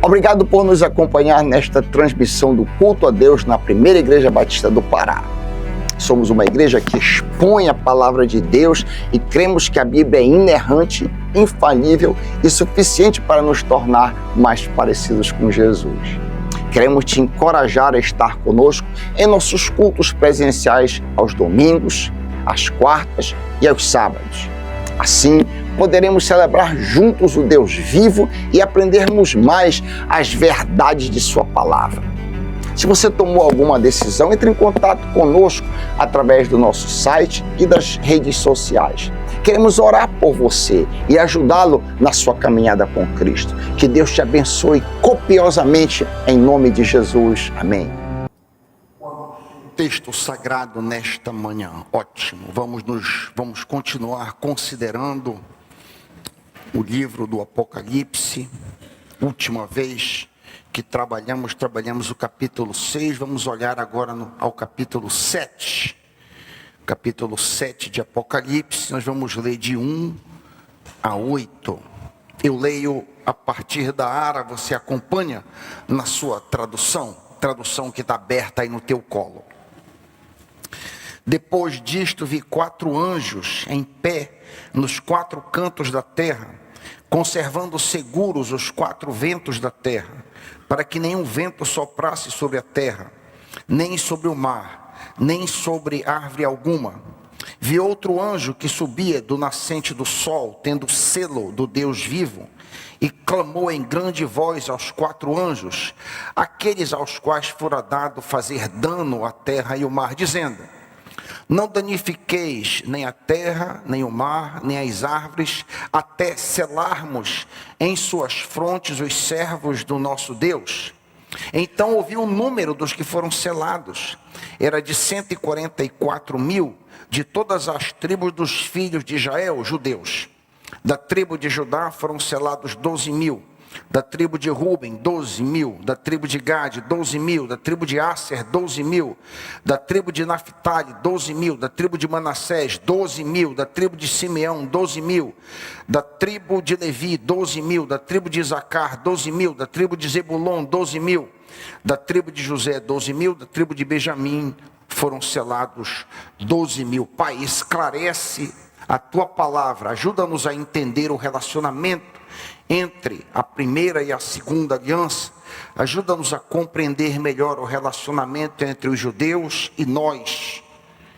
Obrigado por nos acompanhar nesta transmissão do culto a Deus na Primeira Igreja Batista do Pará. Somos uma igreja que expõe a palavra de Deus e cremos que a Bíblia é inerrante, infalível e suficiente para nos tornar mais parecidos com Jesus. Queremos te encorajar a estar conosco em nossos cultos presenciais aos domingos, às quartas e aos sábados. Assim, poderemos celebrar juntos o Deus vivo e aprendermos mais as verdades de sua palavra. Se você tomou alguma decisão, entre em contato conosco através do nosso site e das redes sociais. Queremos orar por você e ajudá-lo na sua caminhada com Cristo. Que Deus te abençoe copiosamente em nome de Jesus. Amém. Texto sagrado nesta manhã. Ótimo. Vamos continuar considerando o livro do Apocalipse. Última vez que trabalhamos o capítulo 6, vamos olhar agora ao capítulo 7. Capítulo 7 de Apocalipse, nós vamos ler de 1 a 8. Eu leio a partir da ARA, você acompanha na sua tradução que está aberta aí no teu colo. Depois disto vi 4 anjos em pé nos 4 cantos da terra, conservando seguros os 4 ventos da terra, para que nenhum vento soprasse sobre a terra, nem sobre o mar, nem sobre árvore alguma. Vi outro anjo que subia do nascente do sol, tendo selo do Deus vivo, e clamou em grande voz aos 4 anjos, aqueles aos quais fora dado fazer dano à terra e o mar, dizendo: não danifiqueis nem a terra, nem o mar, nem as árvores, até selarmos em suas frontes os servos do nosso Deus. Então ouvi o número dos que foram selados. Era de 144.000 de todas as tribos dos filhos de Israel, judeus. Da tribo de Judá foram selados 12.000. Da tribo de Ruben, 12.000, da tribo de Gade, 12.000, da tribo de Asser, 12.000, da tribo de Naphtali, 12.000, da tribo de Manassés, 12.000, da tribo de Simeão, 12.000, da tribo de Levi, 12.000, da tribo de Isacar, 12.000, da tribo de Zebulon, 12.000, da tribo de José, 12.000, da tribo de Benjamim, foram selados 12.000. Pai, esclarece a tua palavra, ajuda-nos a entender o relacionamento entre a primeira e a segunda aliança. Ajuda-nos a compreender melhor o relacionamento entre os judeus e nós,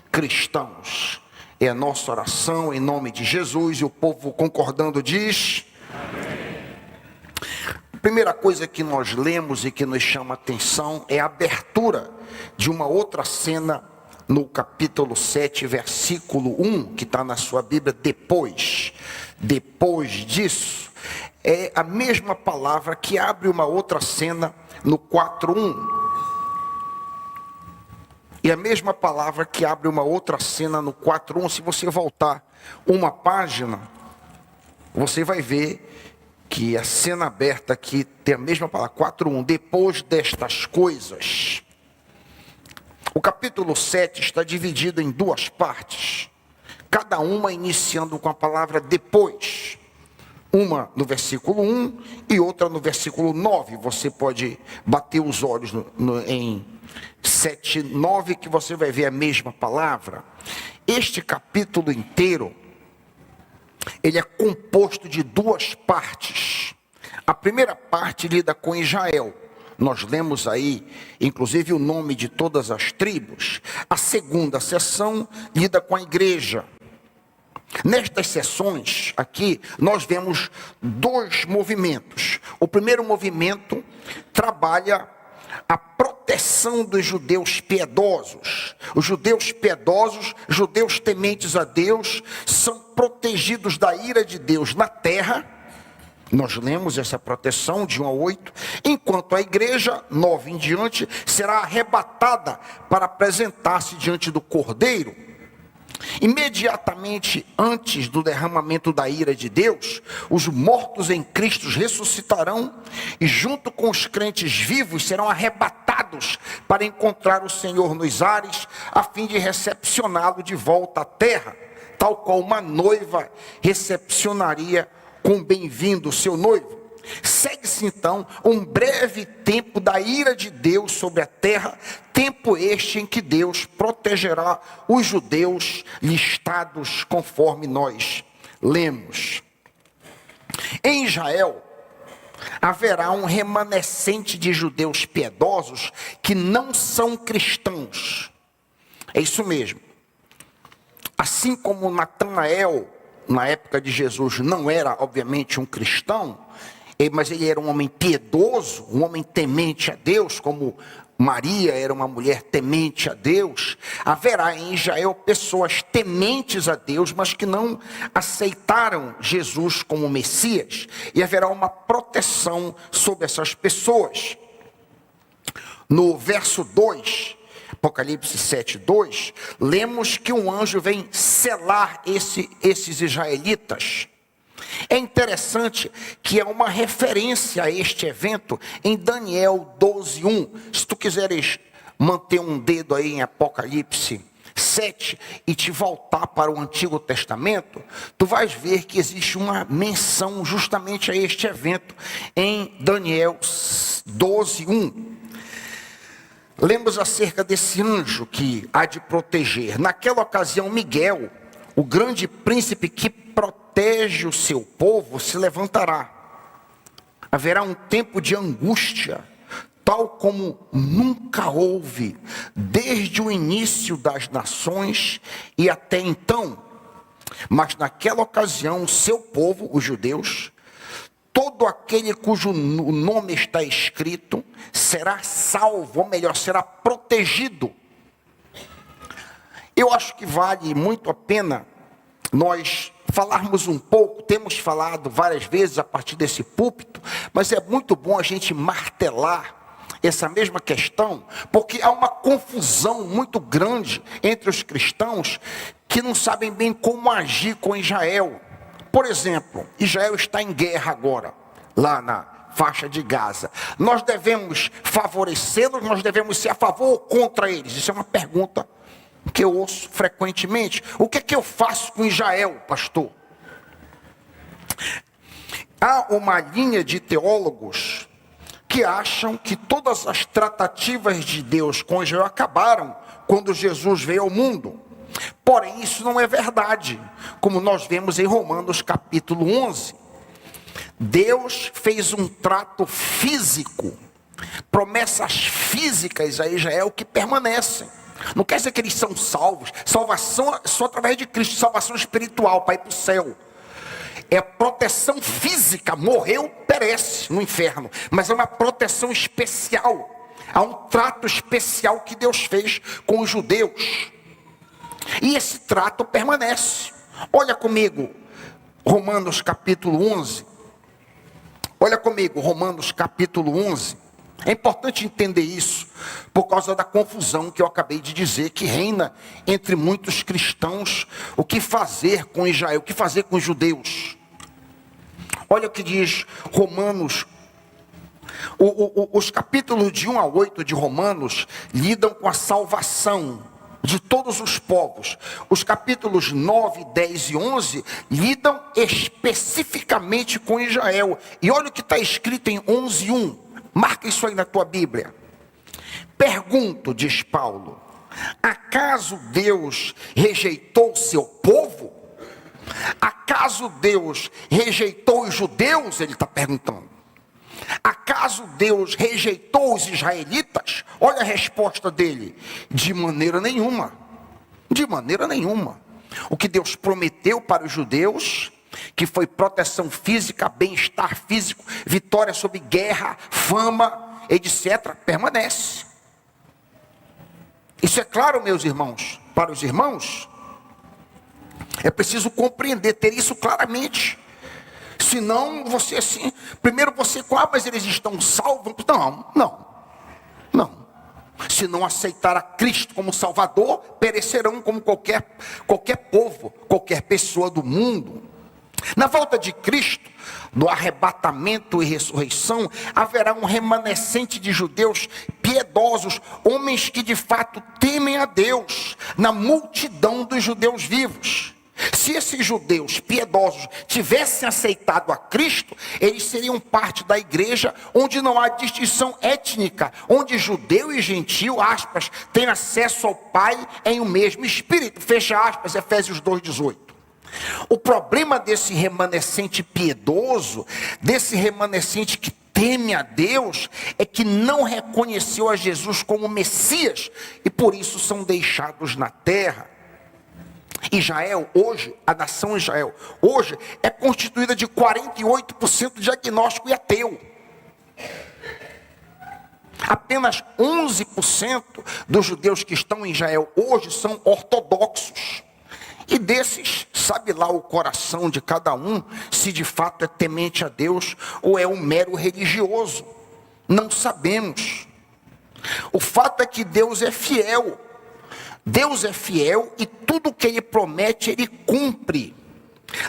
cristãos. É a nossa oração em nome de Jesus, e o povo concordando diz: amém. A primeira coisa que nós lemos e que nos chama a atenção é a abertura de uma outra cena no capítulo 7, versículo 1, que está na sua Bíblia. Depois disso, é a mesma palavra que abre uma outra cena no 4:1. E a mesma palavra que abre uma outra cena no 4:1, se você voltar uma página, você vai ver que a cena aberta aqui tem a mesma palavra, 4:1. Depois destas coisas. O capítulo 7 está dividido em 2 partes, cada uma iniciando com a palavra depois. Uma no versículo 1 e outra no versículo 9. Você pode bater os olhos em 7, 9, que você vai ver a mesma palavra. Este capítulo inteiro, ele é composto de 2 partes. A primeira parte lida com Israel. Nós lemos aí, inclusive, o nome de todas as tribos. A segunda seção lida com a igreja. Nestas sessões aqui, nós vemos 2 movimentos. O primeiro movimento trabalha a proteção dos judeus piedosos. Os judeus piedosos, judeus tementes a Deus, são protegidos da ira de Deus na terra. Nós lemos essa proteção de 1 a 8, enquanto a igreja, 9 em diante, será arrebatada para apresentar-se diante do Cordeiro. Imediatamente antes do derramamento da ira de Deus, os mortos em Cristo ressuscitarão e junto com os crentes vivos serão arrebatados para encontrar o Senhor nos ares, a fim de recepcioná-lo de volta à terra, tal qual uma noiva recepcionaria com bem-vindo o seu noivo. Segue-se então um breve tempo da ira de Deus sobre a terra, tempo este em que Deus protegerá os judeus listados conforme nós lemos. Em Israel haverá um remanescente de judeus piedosos que não são cristãos. É isso mesmo. Assim como Natanael, na época de Jesus, não era obviamente um cristão, mas ele era um homem piedoso, um homem temente a Deus, como Maria era uma mulher temente a Deus. Haverá em Israel pessoas tementes a Deus, mas que não aceitaram Jesus como Messias, e haverá uma proteção sobre essas pessoas. No verso 2, Apocalipse 7:2, lemos que um anjo vem selar esses israelitas. É interessante que há uma referência a este evento em Daniel 12:1. Se tu quiseres manter um dedo aí em Apocalipse 7 e te voltar para o Antigo Testamento, tu vais ver que existe uma menção justamente a este evento em Daniel 12:1. Lemos acerca desse anjo que há de proteger. Naquela ocasião, Miguel, o grande príncipe que protege o seu povo, se levantará. Haverá um tempo de angústia, tal como nunca houve, desde o início das nações e até então. Mas naquela ocasião, o seu povo, os judeus, todo aquele cujo nome está escrito, será salvo, ou melhor, será protegido. Eu acho que vale muito a pena nós falarmos um pouco, temos falado várias vezes a partir desse púlpito, mas é muito bom a gente martelar essa mesma questão, porque há uma confusão muito grande entre os cristãos que não sabem bem como agir com Israel. Por exemplo, Israel está em guerra agora, lá na faixa de Gaza. Nós devemos favorecê-los, nós devemos ser a favor ou contra eles? Isso é uma pergunta que eu ouço frequentemente. O que é que eu faço com Israel, pastor? Há uma linha de teólogos que acham que todas as tratativas de Deus com Israel acabaram quando Jesus veio ao mundo. Porém, isso não é verdade, como nós vemos em Romanos capítulo 11. Deus fez um trato físico, promessas físicas a Israel que permanecem. Não quer dizer que eles são salvos. Salvação é só através de Cristo, salvação espiritual, para ir para o céu. É proteção física, morreu, perece no inferno. Mas é uma proteção especial. Há um trato especial que Deus fez com os judeus. E esse trato permanece. Olha comigo, Romanos capítulo 11. Olha comigo, Romanos capítulo 11. É importante entender isso, por causa da confusão que eu acabei de dizer, que reina entre muitos cristãos. O que fazer com Israel, o que fazer com os judeus? Olha o que diz Romanos. Os capítulos de 1 a 8 de Romanos lidam com a salvação de todos os povos. Os capítulos 9, 10 e 11 lidam especificamente com Israel. E olha o que está escrito em 11:1. Marca isso aí na tua Bíblia. Pergunto, diz Paulo, acaso Deus rejeitou o seu povo? Acaso Deus rejeitou os judeus? Ele está perguntando. Acaso Deus rejeitou os israelitas? Olha a resposta dele. De maneira nenhuma. De maneira nenhuma. O que Deus prometeu para os judeus, que foi proteção física, bem-estar físico, vitória sobre guerra, fama, etc., permanece. Isso é claro, meus irmãos. Para os irmãos, é preciso compreender, ter isso claramente. Senão você assim, primeiro você, mas eles estão salvos? Não. Se não aceitar a Cristo como Salvador, perecerão como qualquer povo, qualquer pessoa do mundo. Na volta de Cristo, no arrebatamento e ressurreição, haverá um remanescente de judeus piedosos, homens que de fato temem a Deus, na multidão dos judeus vivos. Se esses judeus piedosos tivessem aceitado a Cristo, eles seriam parte da igreja onde não há distinção étnica, onde judeu e gentio, aspas, têm acesso ao Pai em o mesmo Espírito, fecha aspas, Efésios 2,18. O problema desse remanescente piedoso, desse remanescente que teme a Deus, é que não reconheceu a Jesus como Messias, e por isso são deixados na terra. Israel hoje, a nação Israel, hoje é constituída de 48% de agnóstico e ateu. Apenas 11% dos judeus que estão em Israel hoje são ortodoxos. E desses, sabe lá o coração de cada um, se de fato é temente a Deus ou é um mero religioso. Não sabemos. O fato é que Deus é fiel. Deus é fiel e tudo que Ele promete, Ele cumpre.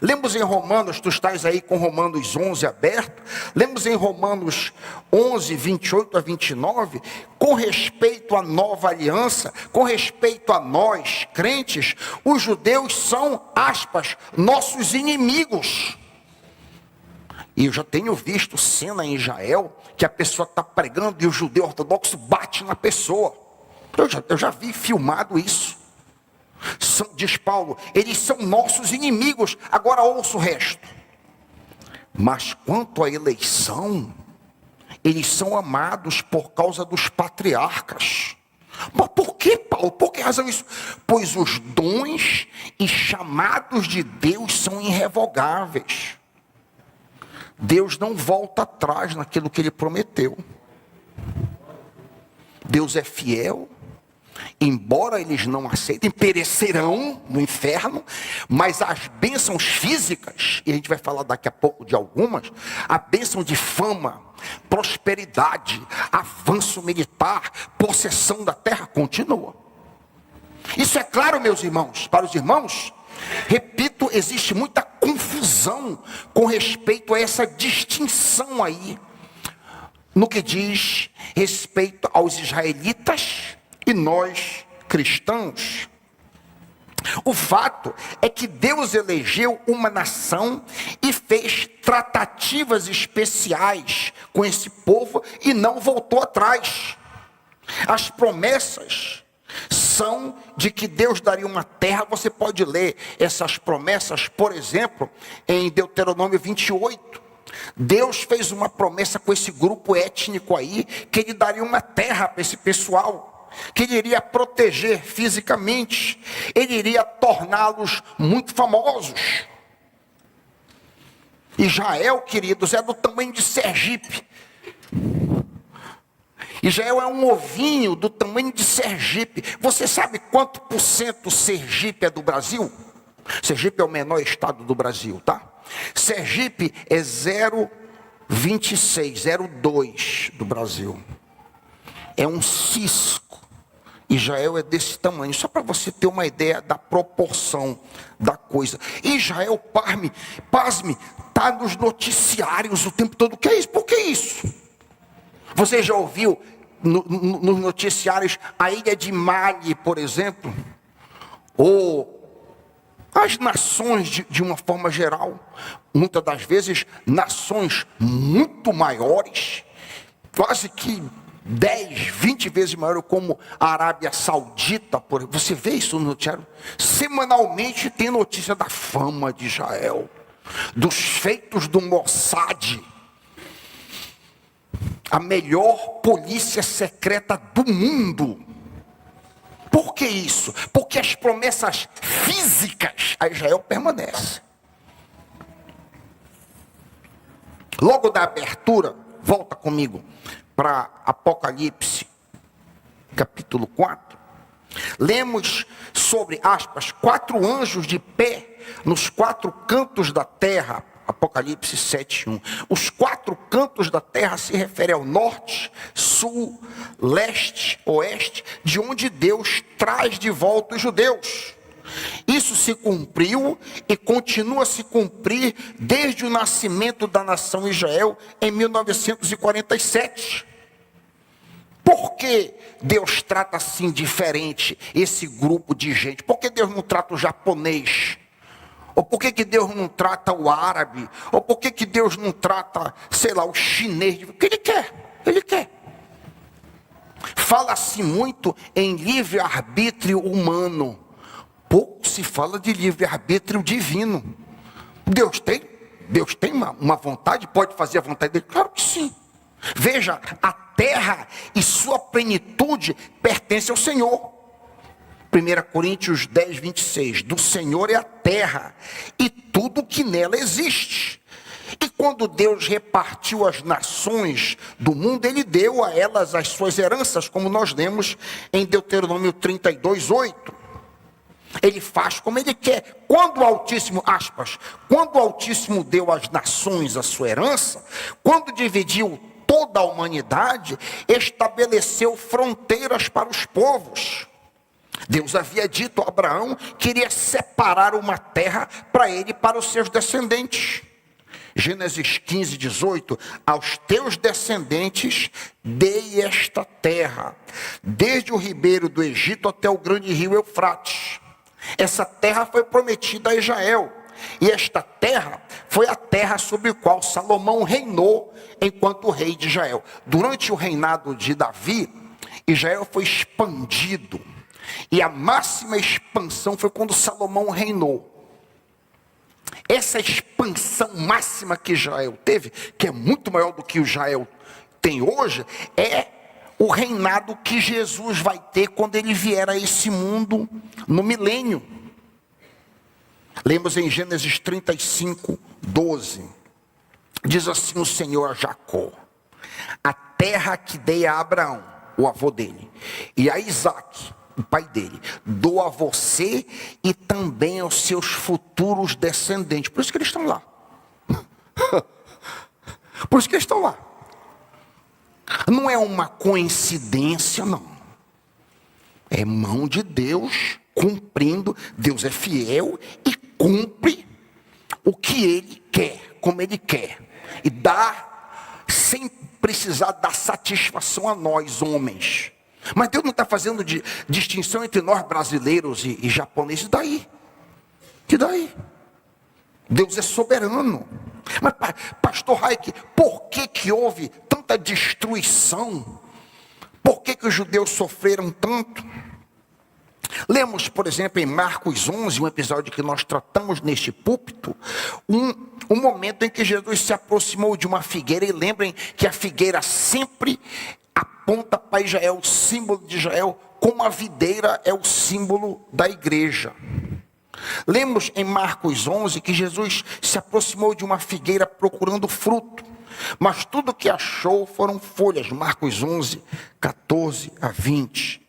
Lemos em Romanos, tu estás aí com Romanos 11 aberto, lemos em Romanos 11, 28 a 29, com respeito à nova aliança, com respeito a nós, crentes, os judeus são, aspas, nossos inimigos. E eu já tenho visto cena em Israel, que a pessoa está pregando e o judeu ortodoxo bate na pessoa. Eu já vi filmado isso. Diz Paulo, eles são nossos inimigos. Agora ouça o resto. Mas quanto à eleição, eles são amados por causa dos patriarcas. Mas por que, Paulo? Por que razão isso? Pois os dons e chamados de Deus são irrevogáveis. Deus não volta atrás naquilo que Ele prometeu. Deus é fiel. Embora eles não aceitem, perecerão no inferno, mas as bênçãos físicas, e a gente vai falar daqui a pouco de algumas, a bênção de fama, prosperidade, avanço militar, possessão da terra, continua. Isso é claro, meus irmãos. Para os irmãos, repito, existe muita confusão com respeito a essa distinção aí, no que diz respeito aos israelitas e nós, cristãos. O fato é que Deus elegeu uma nação e fez tratativas especiais com esse povo e não voltou atrás. As promessas são de que Deus daria uma terra. Você pode ler essas promessas, por exemplo, em Deuteronômio 28. Deus fez uma promessa com esse grupo étnico aí, que Ele daria uma terra para esse pessoal, que Ele iria proteger fisicamente, Ele iria torná-los muito famosos. Israel, queridos, é do tamanho de Sergipe. Israel é um ovinho do tamanho de Sergipe. Você sabe quanto por cento Sergipe é do Brasil? Sergipe é o menor estado do Brasil, tá? Sergipe é 0,26, 0,2 do Brasil. É um cisco. Israel é desse tamanho, só para você ter uma ideia da proporção da coisa. Israel, pasme, está nos noticiários o tempo todo. O que é isso? Por que isso? Você já ouviu nos noticiários a ilha de Mali, por exemplo? Ou as nações de uma forma geral, muitas das vezes nações muito maiores, quase que 10, 20 vezes maior, como a Arábia Saudita, por exemplo. Você vê isso no noticiário? Semanalmente tem notícia da fama de Israel, dos feitos do Mossad, a melhor polícia secreta do mundo. Por que isso? Porque as promessas físicas a Israel permanecem. Logo da abertura, volta comigo para Apocalipse, capítulo 4. Lemos sobre, aspas, 4 anjos de pé nos 4 cantos da terra. Apocalipse 7:1. Os 4 cantos da terra se referem ao norte, sul, leste, oeste, de onde Deus traz de volta os judeus. Isso se cumpriu e continua a se cumprir desde o nascimento da nação Israel em 1947. Por que Deus trata assim diferente esse grupo de gente? Por que Deus não trata o japonês Ou por que Deus não trata o árabe? Ou por que Deus não trata, sei lá, o chinês? O que Ele quer? Ele quer. Fala-se muito em livre-arbítrio humano. Pouco se fala de livre-arbítrio divino. Deus tem uma vontade, pode fazer a vontade dele? Claro que sim. Veja, a terra e sua plenitude pertence ao Senhor. 1 Coríntios 10, 26. Do Senhor é a terra e tudo que nela existe. E quando Deus repartiu as nações do mundo, Ele deu a elas as suas heranças, como nós lemos em Deuteronômio 32, 8. Ele faz como Ele quer. Quando o Altíssimo, aspas, quando o Altíssimo deu às nações a sua herança, quando dividiu toda a humanidade, estabeleceu fronteiras para os povos. Deus havia dito a Abraão que iria separar uma terra para ele e para os seus descendentes. Gênesis 15, 18, aos teus descendentes dei esta terra, desde o ribeiro do Egito até o grande rio Eufrates. Essa terra foi prometida a Israel, e esta terra foi a terra sobre a qual Salomão reinou enquanto rei de Israel. Durante o reinado de Davi, Israel foi expandido, e a máxima expansão foi quando Salomão reinou. Essa expansão máxima que Israel teve, que é muito maior do que o Israel tem hoje, é o reinado que Jesus vai ter quando ele vier a esse mundo no milênio. Lemos em Gênesis 35, 12. Diz assim o Senhor a Jacó: a terra que dei a Abraão, o avô dele, e a Isaque, o pai dele, dou a você e também aos seus futuros descendentes. Por isso que eles estão lá. Por isso que eles estão lá. Não é uma coincidência, não. É mão de Deus cumprindo. Deus é fiel e cumpre o que Ele quer, como Ele quer. E dá sem precisar dar satisfação a nós, homens. Mas Deus não está fazendo distinção entre nós brasileiros e japoneses. E daí? Deus é soberano. Mas pastor Raik, por que houve tanta destruição? Por que os judeus sofreram tanto? Lemos, por exemplo, em Marcos 11, um episódio que nós tratamos neste púlpito, um momento em que Jesus se aproximou de uma figueira. E lembrem que a figueira sempre aponta para Israel, o símbolo de Israel, como a videira é o símbolo da igreja. Lemos em Marcos 11 que Jesus se aproximou de uma figueira procurando fruto, mas tudo que achou foram folhas. Marcos 11, 14 a 20.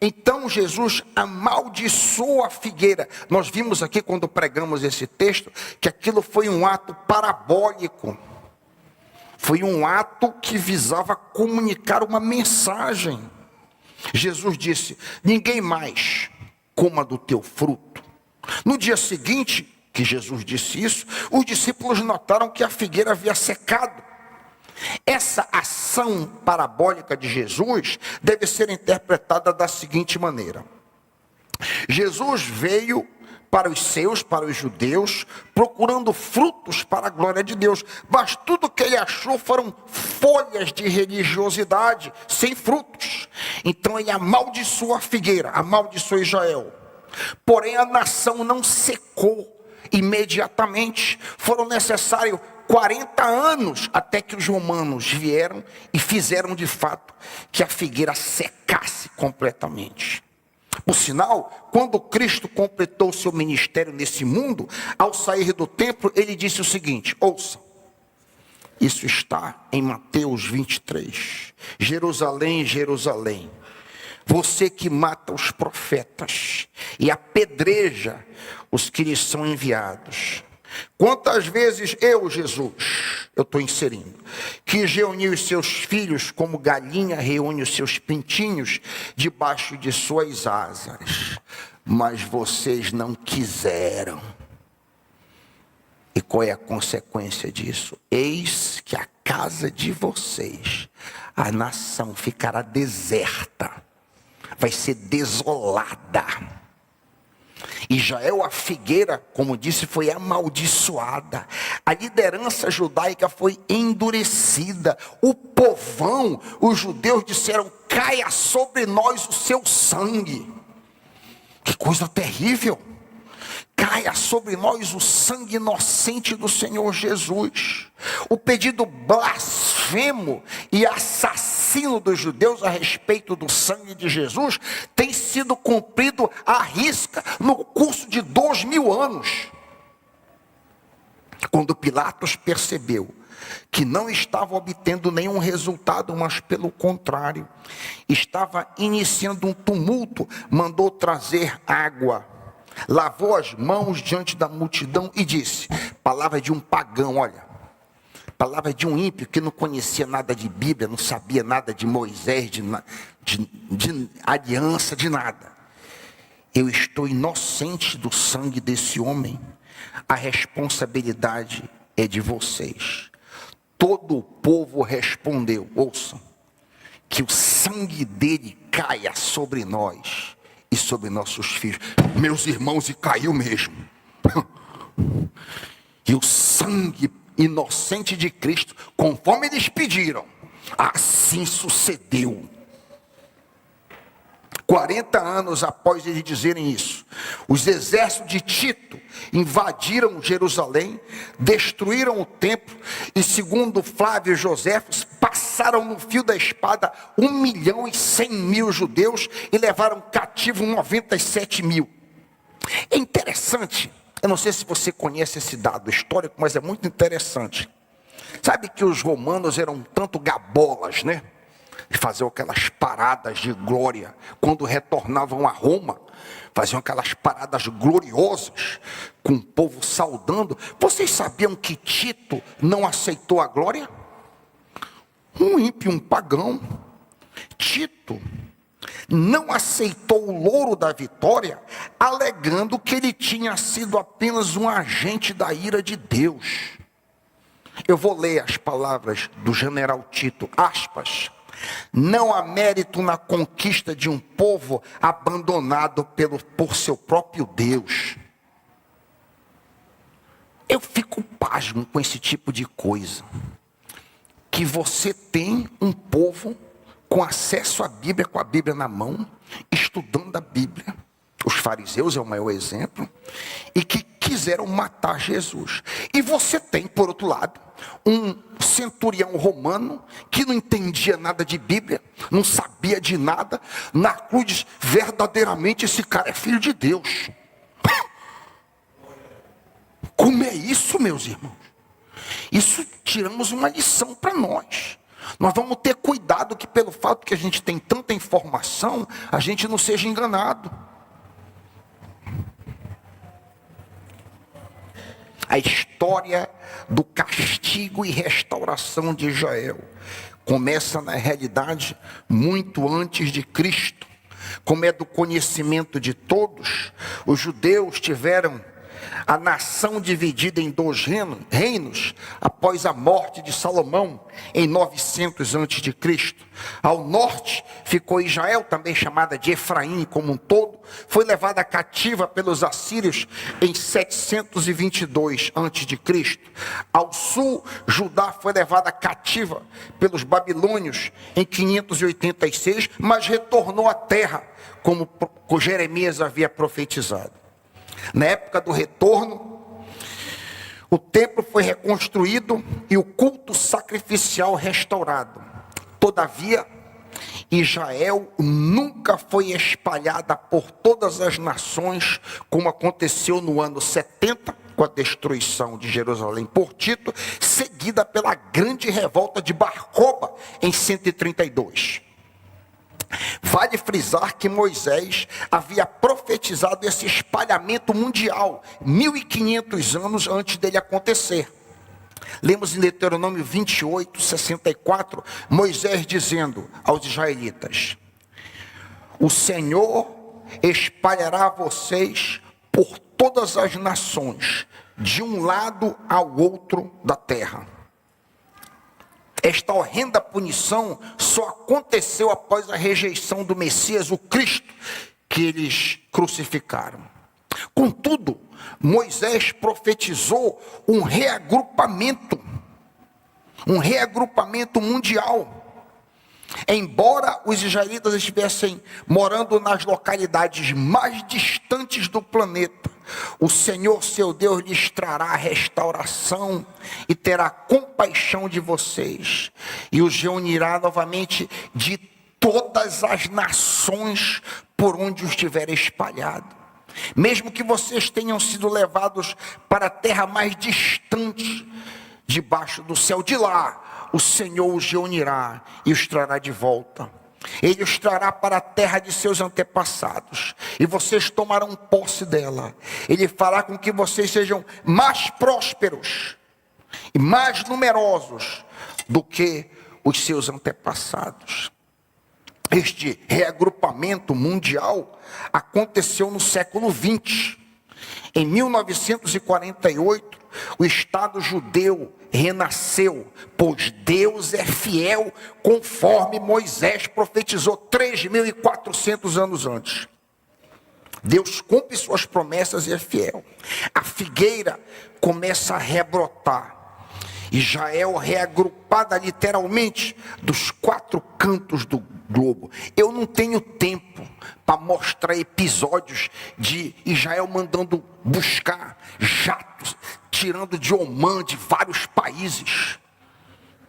Então Jesus amaldiçoou a figueira. Nós vimos aqui quando pregamos esse texto que aquilo foi um ato parabólico. Foi um ato que visava comunicar uma mensagem. Jesus disse: ninguém mais coma do teu fruto. No dia seguinte que Jesus disse isso, os discípulos notaram que a figueira havia secado. Essa ação parabólica de Jesus deve ser interpretada da seguinte maneira: Jesus veio para os seus, para os judeus, procurando frutos para a glória de Deus, mas tudo que ele achou foram folhas de religiosidade, sem frutos. Então ele amaldiçoou a figueira, amaldiçoou Israel. Porém a nação não secou imediatamente. Foram necessários 40 anos até que os romanos vieram e fizeram de fato que a figueira secasse completamente. Por sinal, quando Cristo completou seu ministério nesse mundo, ao sair do templo, ele disse o seguinte: ouça, isso está em Mateus 23. Jerusalém, Jerusalém, você que mata os profetas e apedreja os que lhes são enviados. Quantas vezes eu, Jesus, eu estou inserindo, quis reunir os seus filhos como galinha reúne os seus pintinhos debaixo de suas asas, mas vocês não quiseram. E qual é a consequência disso? Eis que a casa de vocês, a nação ficará deserta, vai ser desolada. Israel, a figueira, como disse, foi amaldiçoada. A liderança judaica foi endurecida. O povão, os judeus disseram: caia sobre nós o seu sangue. Que coisa terrível. Caia sobre nós o sangue inocente do Senhor Jesus. O pedido blasfemo e assassino dos judeus a respeito do sangue de Jesus tem sido cumprido à risca no curso de 2000 anos. Quando Pilatos percebeu que não estava obtendo nenhum resultado, mas pelo contrário, estava iniciando um tumulto, mandou trazer água, lavou as mãos diante da multidão e disse, palavra de um pagão, olha, palavra de um ímpio que não conhecia nada de Bíblia, não sabia nada de Moisés, de aliança, de nada. Eu estou inocente do sangue desse homem, a responsabilidade é de vocês. Todo o povo respondeu, ouçam, que o sangue dele caia sobre nós e sobre nossos filhos. Meus irmãos, e caiu mesmo. E o sangue inocente de Cristo, conforme eles pediram, assim sucedeu. 40 anos após eles dizerem isso, os exércitos de Tito invadiram Jerusalém, destruíram o templo e, segundo Flávio e Joséfos, passaram no fio da espada 1.100.000 judeus e levaram cativo 97.000. É interessante, eu não sei se você conhece esse dado histórico, mas é muito interessante. Sabe que os romanos eram tanto gabolas, né? E faziam aquelas paradas de glória, quando retornavam a Roma, faziam aquelas paradas gloriosas, com o povo saudando. Vocês sabiam que Tito não aceitou a glória? Um ímpio, um pagão. Tito não aceitou o louro da vitória, alegando que ele tinha sido apenas um agente da ira de Deus. Eu vou ler as palavras do general Tito, aspas. Não há mérito na conquista de um povo abandonado por seu próprio Deus. Eu fico pasmo com esse tipo de coisa. Que você tem um povo com acesso à Bíblia, com a Bíblia na mão, estudando a Bíblia. Os fariseus é o maior exemplo. E que quiseram matar Jesus. E você tem, por outro lado, um centurião romano que não entendia nada de Bíblia, não sabia de nada, na cruz diz, verdadeiramente esse cara é filho de Deus. Como é isso, meus irmãos? Isso tiramos uma lição para nós. Nós vamos ter cuidado que pelo fato que a gente tem tanta informação, a gente não seja enganado. A história do castigo e restauração de Israel começa, na realidade, muito antes de Cristo. Como é do conhecimento de todos, os judeus tiveram a nação dividida em 2 reinos após a morte de Salomão em 900 a.C. Ao norte ficou Israel, também chamada de Efraim como um todo, foi levada cativa pelos assírios em 722 a.C. Ao sul, Judá foi levada cativa pelos babilônios em 586, mas retornou à terra, como Jeremias havia profetizado. Na época do retorno, o templo foi reconstruído e o culto sacrificial restaurado. Todavia, Israel nunca foi espalhada por todas as nações, como aconteceu no ano 70, com a destruição de Jerusalém por Tito, seguida pela grande revolta de Bar Coba em 132. Vale frisar que Moisés havia profetizado esse espalhamento mundial 1500 anos antes dele acontecer. Lemos em Deuteronômio 28, 64, Moisés dizendo aos israelitas: o Senhor espalhará vocês por todas as nações, de um lado ao outro da terra. Esta horrenda punição só aconteceu após a rejeição do Messias, o Cristo, que eles crucificaram. Contudo, Moisés profetizou um reagrupamento mundial. Embora os israelitas estivessem morando nas localidades mais distantes do planeta, o Senhor seu Deus lhes trará restauração e terá compaixão de vocês, e os reunirá novamente de todas as nações por onde os tiver espalhado. Mesmo que vocês tenham sido levados para a terra mais distante, debaixo do céu, de lá o Senhor os reunirá e os trará de volta. Ele os trará para a terra de seus antepassados, e vocês tomarão posse dela. Ele fará com que vocês sejam mais prósperos e mais numerosos do que os seus antepassados. Este reagrupamento mundial aconteceu no século XX. Em 1948, o Estado judeu renasceu, pois Deus é fiel, conforme Moisés profetizou 3.400 anos antes. Deus cumpre suas promessas e é fiel. A figueira começa a rebrotar. Israel reagrupada literalmente dos 4 cantos do globo. Eu não tenho tempo para mostrar episódios de Israel mandando buscar jatos, tirando de Omã, de vários países.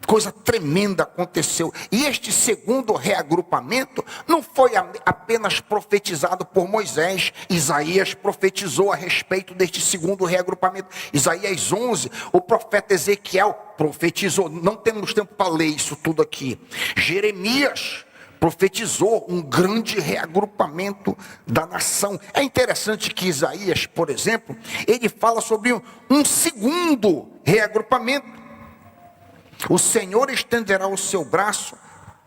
Coisa tremenda aconteceu. E este segundo reagrupamento não foi apenas profetizado por Moisés. Isaías profetizou a respeito deste segundo reagrupamento. Isaías 11, o profeta Ezequiel profetizou. Não temos tempo para ler isso tudo aqui. Jeremias profetizou um grande reagrupamento da nação. É interessante que Isaías, por exemplo, ele fala sobre um segundo reagrupamento. O Senhor estenderá o seu braço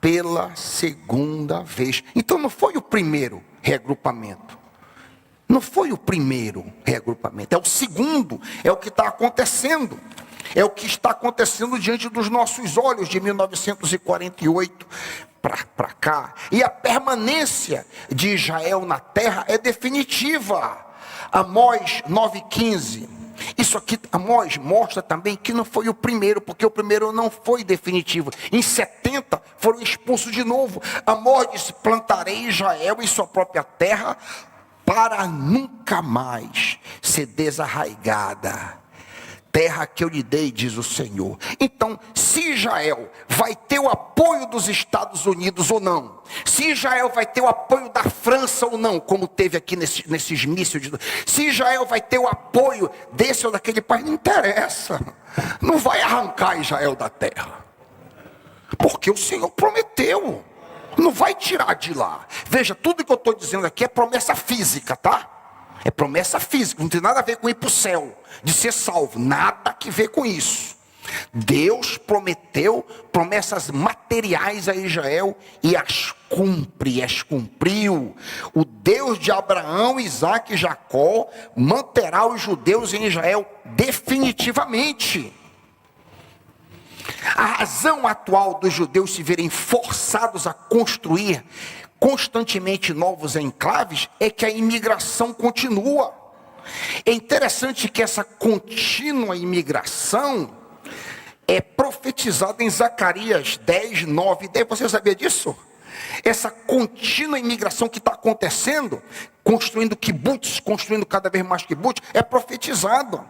pela segunda vez. Então não foi o primeiro reagrupamento. Não foi o primeiro reagrupamento. É o segundo. É o que está acontecendo. É o que está acontecendo diante dos nossos olhos de 1948 para cá. E a permanência de Israel na terra é definitiva. Amós 9,15. Isso aqui, Amós, mostra também que não foi o primeiro, porque o primeiro não foi definitivo. Em 70 foram expulsos de novo. Amós disse: plantarei Israel em sua própria terra para nunca mais ser desarraigada. Terra que eu lhe dei, diz o Senhor. Então, se Israel vai ter o apoio dos Estados Unidos ou não, se Israel vai ter o apoio da França ou não, como teve aqui nesses mísseis, se Israel vai ter o apoio desse ou daquele país, não interessa. Não vai arrancar Israel da terra, porque o Senhor prometeu. Não vai tirar de lá. Veja, tudo que eu estou dizendo aqui é promessa física, tá? É promessa física, não tem nada a ver com ir para o céu, de ser salvo, nada a ver com isso. Deus prometeu promessas materiais a Israel e as cumpre, as cumpriu. O Deus de Abraão, Isaque e Jacó manterá os judeus em Israel definitivamente. A razão atual dos judeus se verem forçados a construir constantemente novos enclaves é que a imigração continua. É interessante que essa contínua imigração é profetizada em Zacarias 10, 9 e 10. Você sabia disso? Essa contínua imigração que está acontecendo, construindo kibbutz, construindo cada vez mais kibbutz, é profetizado.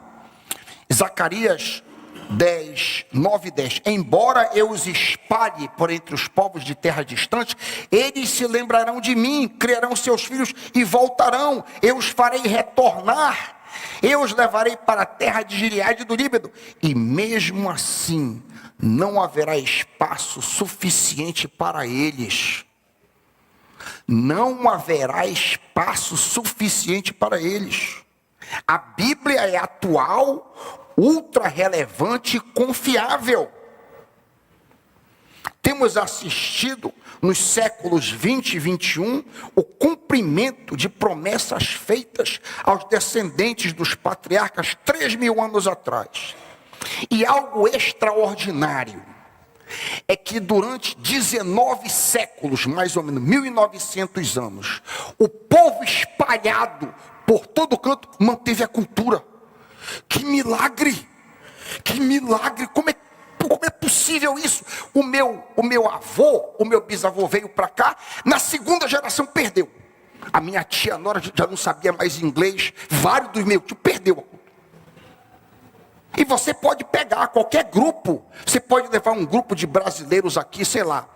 Zacarias 10, 9 e 10. Embora eu os espalhe por entre os povos de terra distante, eles se lembrarão de mim, criarão seus filhos e voltarão. Eu os farei retornar. Eu os levarei para a terra de Gileade do Líbano. E mesmo assim, não haverá espaço suficiente para eles. Não haverá espaço suficiente para eles. A Bíblia é atual, ultra relevante e confiável. Temos assistido nos séculos 20 e 21 o cumprimento de promessas feitas aos descendentes dos patriarcas 3.000 anos atrás. E algo extraordinário é que durante 19 séculos, mais ou menos 1.900 anos, o povo espalhado por todo canto, manteve a cultura. Que milagre! Que milagre! Como é possível isso? O meu avô, o meu bisavô veio para cá, na segunda geração perdeu. A minha tia Nora já não sabia mais inglês, vários dos meus tios perdeu. E você pode pegar qualquer grupo, você pode levar um grupo de brasileiros aqui, sei lá,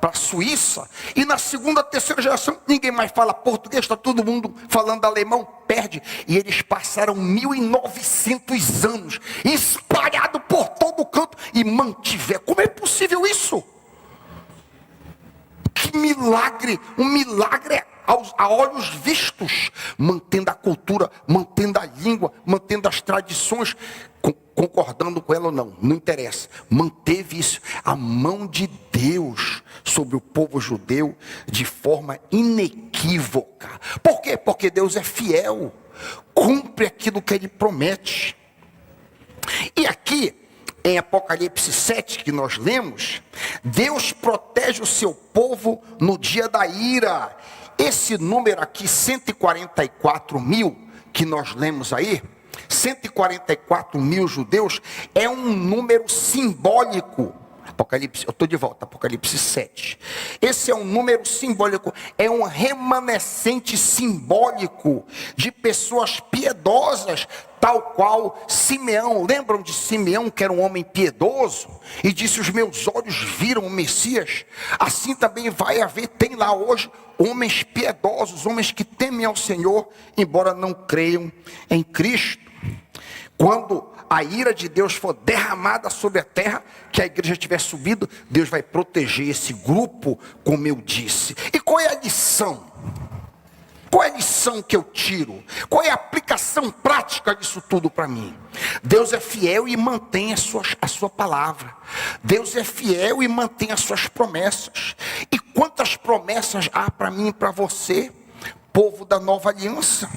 para a Suíça, e na segunda, terceira geração, ninguém mais fala português, está todo mundo falando alemão, perde. E eles passaram 1900 anos, espalhados por todo canto, e mantiveram. Como é possível isso? Que milagre, um milagre a olhos vistos, mantendo a cultura, mantendo a língua, mantendo as tradições, concordando com ela ou não, não interessa, manteve isso, a mão de Deus sobre o povo judeu de forma inequívoca. Por quê? Porque Deus é fiel, cumpre aquilo que Ele promete. E aqui, em Apocalipse 7, que nós lemos, Deus protege o seu povo no dia da ira. Esse número aqui, 144 mil, que nós lemos aí, 144 mil judeus, é um número simbólico. Apocalipse, eu estou de volta, Apocalipse 7. Esse é um número simbólico, é um remanescente simbólico de pessoas piedosas, tal qual Simeão. Lembram de Simeão, que era um homem piedoso? E disse, os meus olhos viram o Messias. Assim também vai haver, tem lá hoje, homens piedosos, homens que temem ao Senhor, embora não creiam em Cristo. Quando a ira de Deus for derramada sobre a terra, que a igreja tiver subido, Deus vai proteger esse grupo, como eu disse. E qual é a lição? Qual é a lição que eu tiro? Qual é a aplicação prática disso tudo para mim? Deus é fiel e mantém a sua palavra. Deus é fiel e mantém as suas promessas. E quantas promessas há para mim e para você, povo da nova aliança?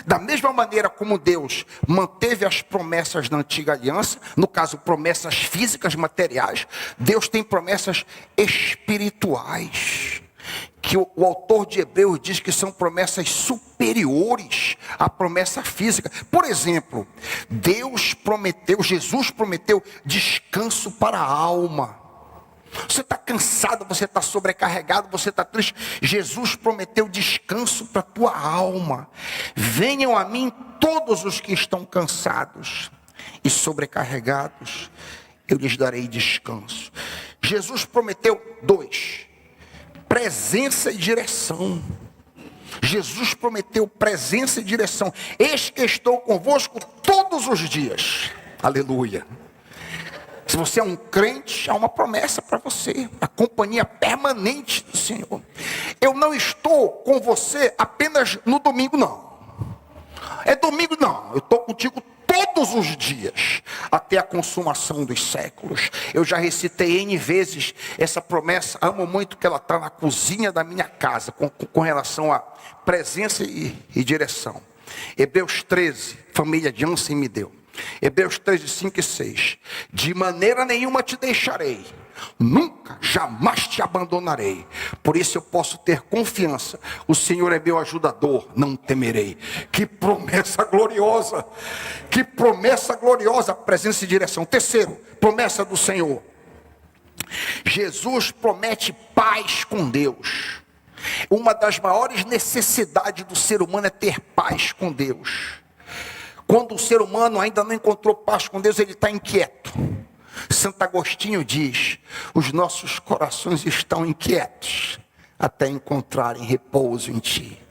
Da mesma maneira como Deus manteve as promessas da antiga aliança, no caso promessas físicas, materiais, Deus tem promessas espirituais, que o autor de Hebreus diz que são promessas superiores à promessa física. Por exemplo, Jesus prometeu descanso para a alma. Você está cansado, você está sobrecarregado, você está triste. Jesus prometeu descanso para a tua alma. Venham a mim todos os que estão cansados e sobrecarregados, eu lhes darei descanso. Jesus prometeu 2: presença e direção. Jesus prometeu presença e direção. Eis que estou convosco todos os dias. Aleluia. Se você é um crente, há uma promessa para você, a companhia permanente do Senhor. Eu não estou com você apenas no domingo, não. É domingo, não. Eu estou contigo todos os dias, até a consumação dos séculos. Eu já recitei N vezes essa promessa, amo muito que ela está na cozinha da minha casa, com relação a presença e direção. Hebreus 13, família Jansen me deu. Hebreus 13, 5 e 6. De maneira nenhuma te deixarei, nunca, jamais te abandonarei. Por isso eu posso ter confiança. O Senhor é meu ajudador, não temerei. Que promessa gloriosa. Que promessa gloriosa, presença e direção. Terceiro, promessa do Senhor. Jesus promete paz com Deus. Uma das maiores necessidades do ser humano é ter paz com Deus. Quando o ser humano ainda não encontrou paz com Deus, ele está inquieto. Santo Agostinho diz, os nossos corações estão inquietos, até encontrarem repouso em ti.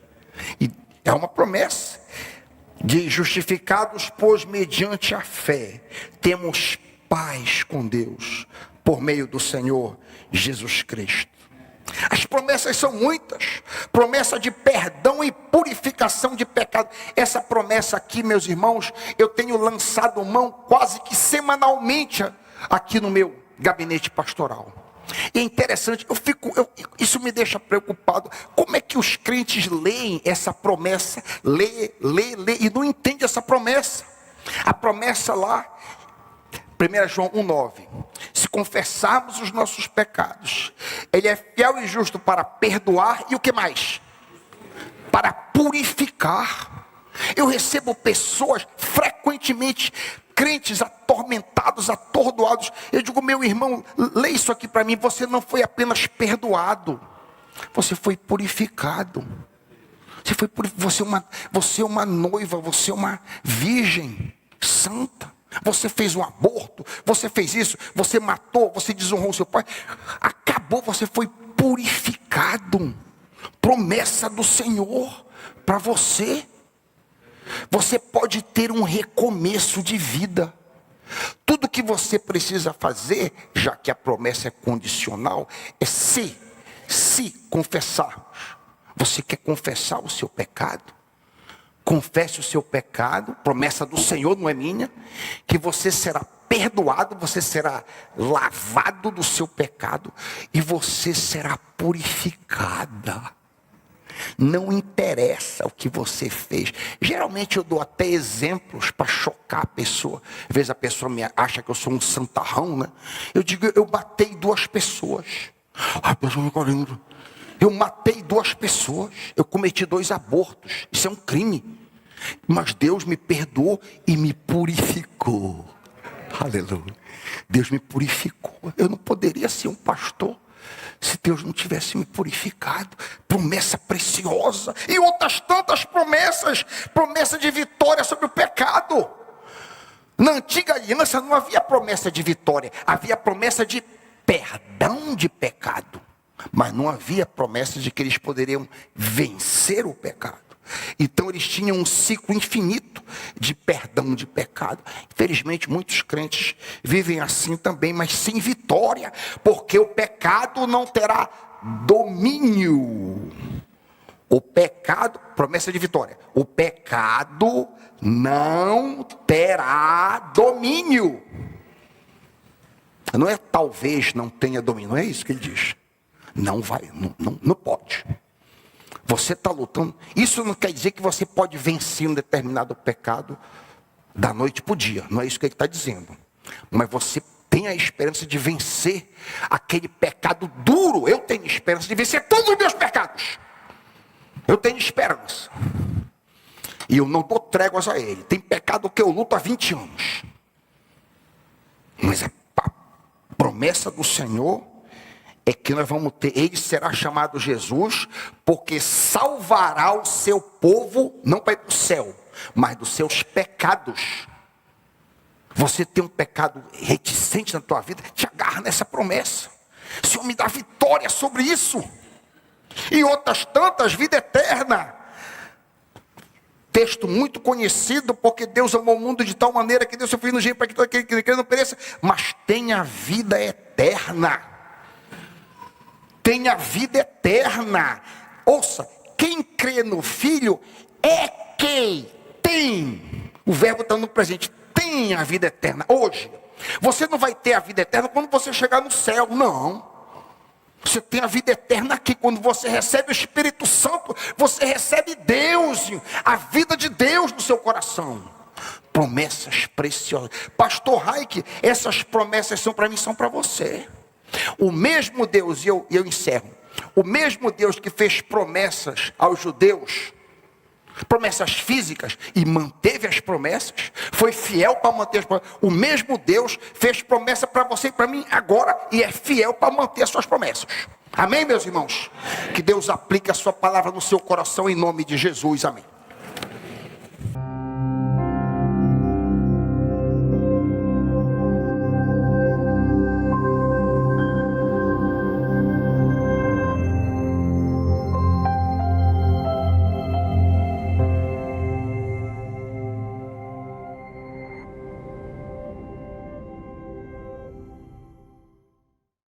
E é uma promessa, de justificados, pois mediante a fé, temos paz com Deus, por meio do Senhor Jesus Cristo. As promessas são muitas, promessa de perdão e purificação de pecado. Essa promessa aqui, meus irmãos, eu tenho lançado mão quase que semanalmente aqui no meu gabinete pastoral. E é interessante, isso me deixa preocupado. Como é que os crentes leem essa promessa, lê e não entendem essa promessa? A promessa lá, 1 João 1,9. Se confessarmos os nossos pecados, Ele é fiel e justo para perdoar e o que mais? para purificar. Eu recebo pessoas frequentemente, crentes atormentados, atordoados. Eu digo, meu irmão, lê isso aqui para mim. Você não foi apenas perdoado, você foi purificado. Você é uma noiva, você é uma virgem santa. Você fez um aborto, você fez isso, você matou, você desonrou seu pai. Acabou, você foi purificado. Promessa do Senhor para você. Você pode ter um recomeço de vida. Tudo que você precisa fazer, já que a promessa é condicional, é se confessarmos. Você quer confessar o seu pecado? Confesse o seu pecado, promessa do Senhor, não é minha, que você será perdoado, você será lavado do seu pecado e você será purificada. Não interessa o que você fez. Geralmente eu dou até exemplos para chocar a pessoa. Às vezes a pessoa me acha que eu sou um santarrão, né? Eu digo, eu matei 2 pessoas. A pessoa me olhando. Eu matei 2 pessoas. Eu cometi 2 abortos. Isso é um crime. Mas Deus me perdoou e me purificou. Aleluia. Deus me purificou. Eu não poderia ser um pastor se Deus não tivesse me purificado. Promessa preciosa. E outras tantas promessas. Promessa de vitória sobre o pecado. Na antiga aliança não havia promessa de vitória. Havia promessa de perdão de pecado. Mas não havia promessa de que eles poderiam vencer o pecado. Então eles tinham um ciclo infinito de perdão de pecado. Infelizmente muitos crentes vivem assim também, mas sem vitória, porque o pecado não terá domínio. O pecado, promessa de vitória, o pecado não terá domínio. Não é talvez não tenha domínio, não é isso que ele diz. Não vai, não pode. Você está lutando. Isso não quer dizer que você pode vencer um determinado pecado da noite para o dia. Não é isso que ele está dizendo. Mas você tem a esperança de vencer aquele pecado duro. Eu tenho esperança de vencer todos os meus pecados. Eu tenho esperança. E eu não dou tréguas a ele. Tem pecado que eu luto há 20 anos. Mas a promessa do Senhor é que nós vamos ter, ele será chamado Jesus, porque salvará o seu povo, não para ir para o céu, mas dos seus pecados. Você tem um pecado reticente na tua vida, te agarra nessa promessa. O Senhor me dá vitória sobre isso. E outras tantas, vida eterna. Texto muito conhecido, porque Deus amou o mundo de tal maneira que Deus seu filho no jeito para que todo aquele que crê não pereça, mas tenha vida eterna. Tem a vida eterna. Ouça, quem crê no Filho é quem tem. O verbo está no presente. Tem a vida eterna. Hoje, você não vai ter a vida eterna quando você chegar no céu. Não. Você tem a vida eterna aqui. Quando você recebe o Espírito Santo, você recebe Deus. A vida de Deus no seu coração. Promessas preciosas. Pastor Raik, essas promessas são para mim, são para você. O mesmo Deus, e eu encerro, o mesmo Deus que fez promessas aos judeus, promessas físicas, e manteve as promessas, foi fiel para manter as promessas. O mesmo Deus fez promessa para você e para mim agora, e é fiel para manter as suas promessas. Amém, meus irmãos? Que Deus aplique a sua palavra no seu coração em nome de Jesus, amém.